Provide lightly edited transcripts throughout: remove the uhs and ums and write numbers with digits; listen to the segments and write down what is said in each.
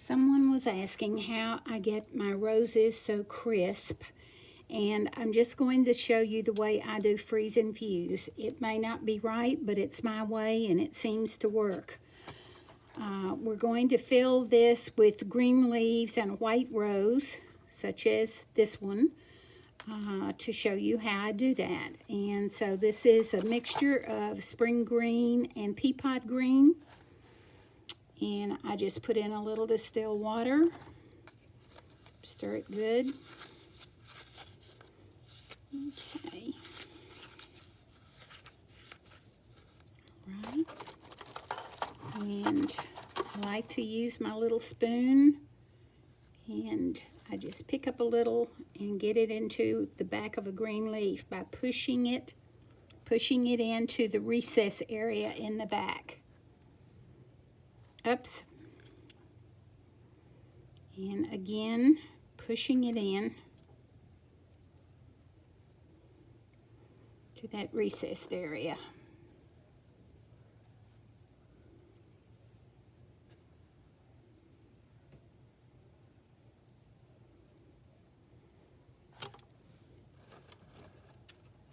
Someone was asking how I get my roses so crisp, and I'm just going to show you the way I do freeze infuse. It may not be right, but it's my way and it seems to work. We're going to fill this with green leaves and a white rose, such as this one, to show you how I do that. And so this is a mixture of spring green and peapod green. And I just put in a little distilled water, stir it good. Okay. All right. And I like to use my little spoon, and I just pick up a little and get it into the back of a green leaf by pushing it into the recess area in the back. Oops. And again, pushing it in to that recessed area.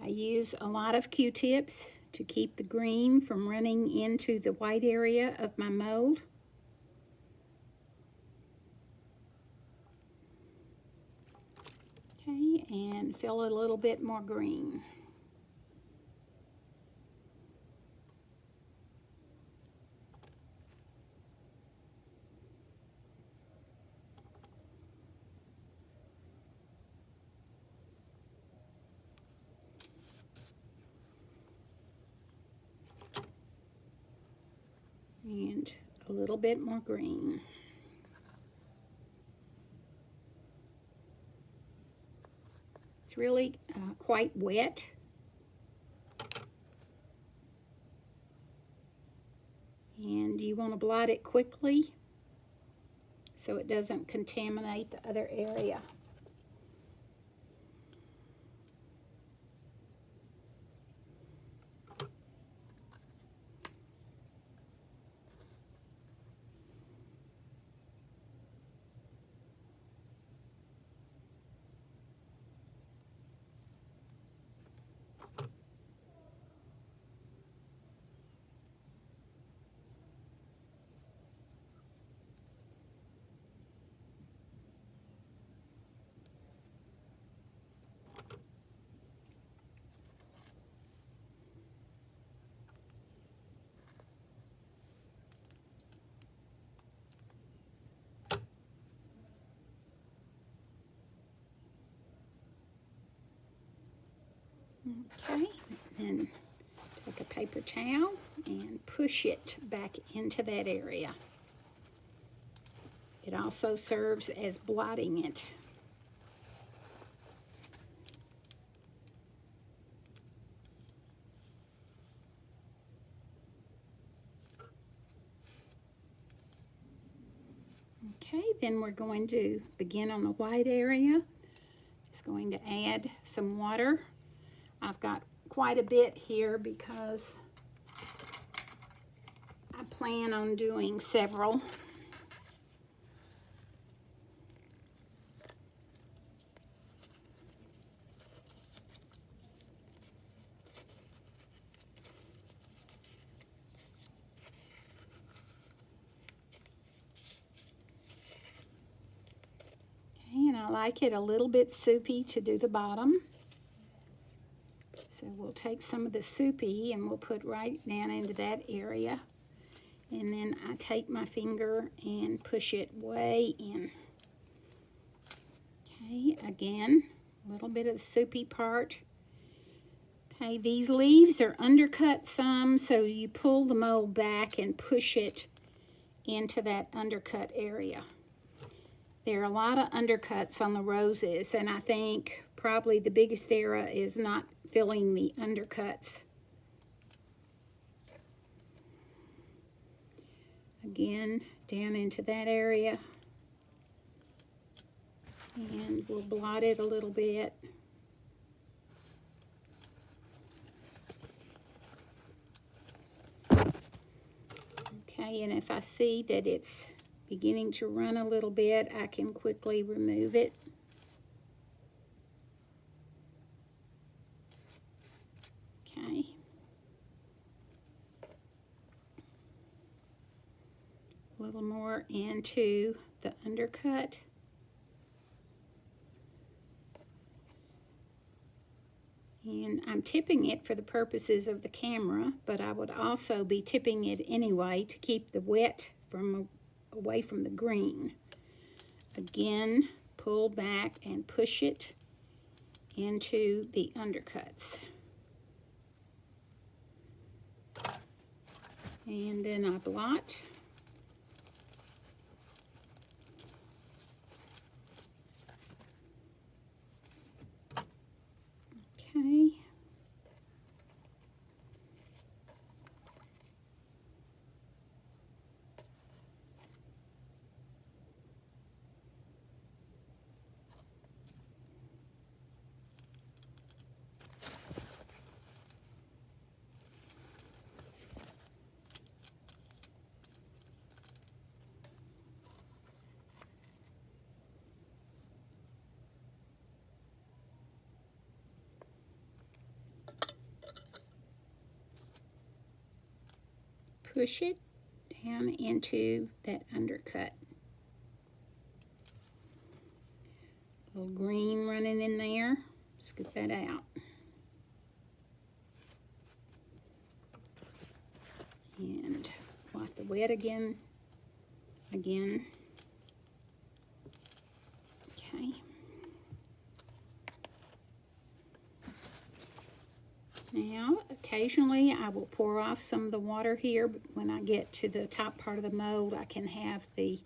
I use a lot of Q-tips to keep the green from running into the white area of my mold. Okay, and fill a little bit more green. And a little bit more green. It's really quite wet. And you want to blot it quickly so it doesn't contaminate the other area. Okay, and take a paper towel and push it back into that area. It also serves as blotting it. Okay, then we're going to begin on the white area. Just going to add some water. I've got quite a bit here because I plan on doing several. Okay, and I like it a little bit soupy to do the bottom. So we'll take some of the soupy and we'll put right down into that area. And then I take my finger and push it way in. Okay, again, a little bit of the soupy part. Okay, these leaves are undercut some, so you pull the mold back and push it into that undercut area. There are a lot of undercuts on the roses, and I think probably the biggest error is not filling the undercuts. Again, down into that area. And we'll blot it a little bit. Okay, and if I see that it's beginning to run a little bit, I can quickly remove it. Okay. A little more into the undercut. And I'm tipping it for the purposes of the camera, but I would also be tipping it anyway to keep the wet away from the green. Again, pull back and push it into the undercuts. And then I blot. Okay. Push it down into that undercut. A little green running in there. Scoop that out. And blot the wet again. Okay. Now, occasionally I will pour off some of the water here, but when I get to the top part of the mold, I can have the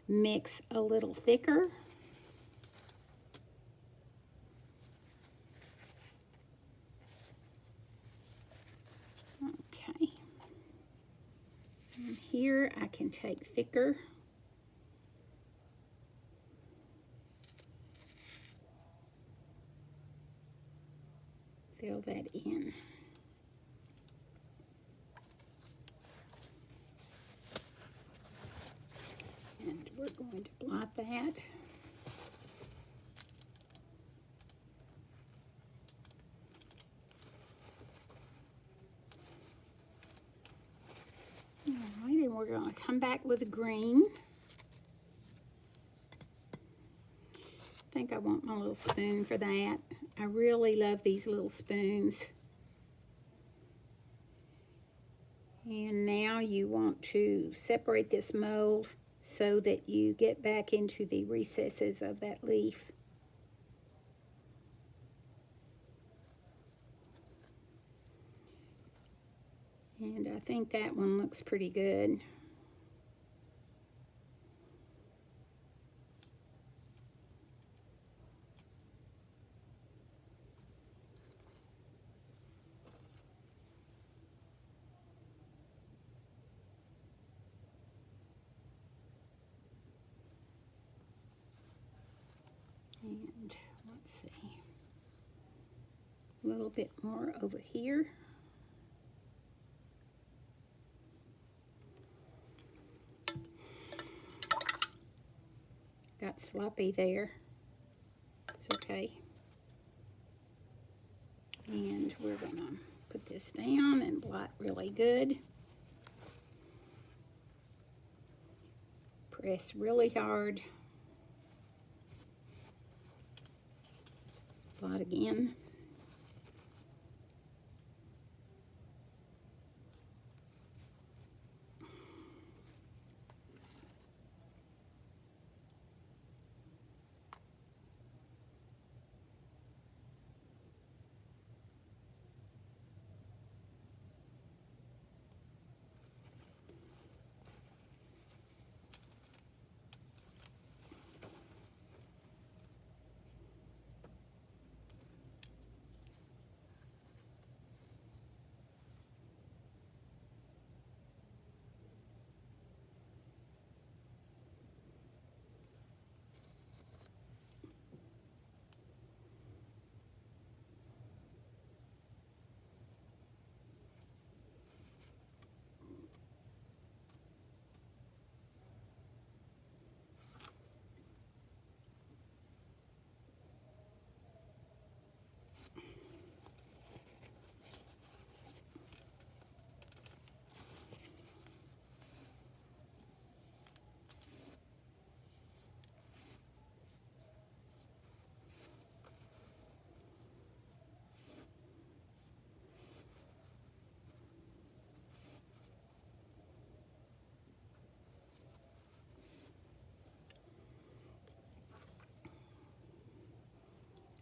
mix a little thicker. Okay. And here I can take thicker. Fill that in. And we're going to blot that. All right, and we're going to come back with a green. I think I want my little spoon for that. I really love these little spoons. And now you want to separate this mold so that you get back into the recesses of that leaf. And I think that one looks pretty good. And let's see, a little bit more over here. Got sloppy there. It's okay. And we're gonna put this down and blot really good. Press really hard. Blot again.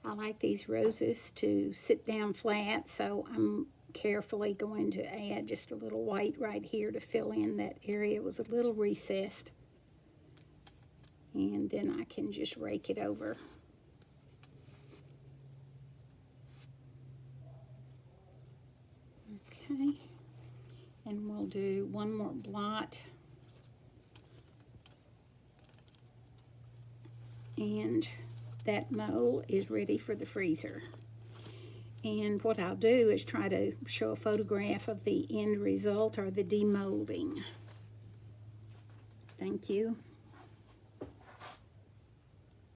I like these roses to sit down flat, so I'm carefully going to add just a little white right here to fill in that area. It was a little recessed. And then I can just rake it over. Okay, and we'll do one more blot. And that mold is ready for the freezer. And what I'll do is try to show a photograph of the end result or the demolding. Thank you.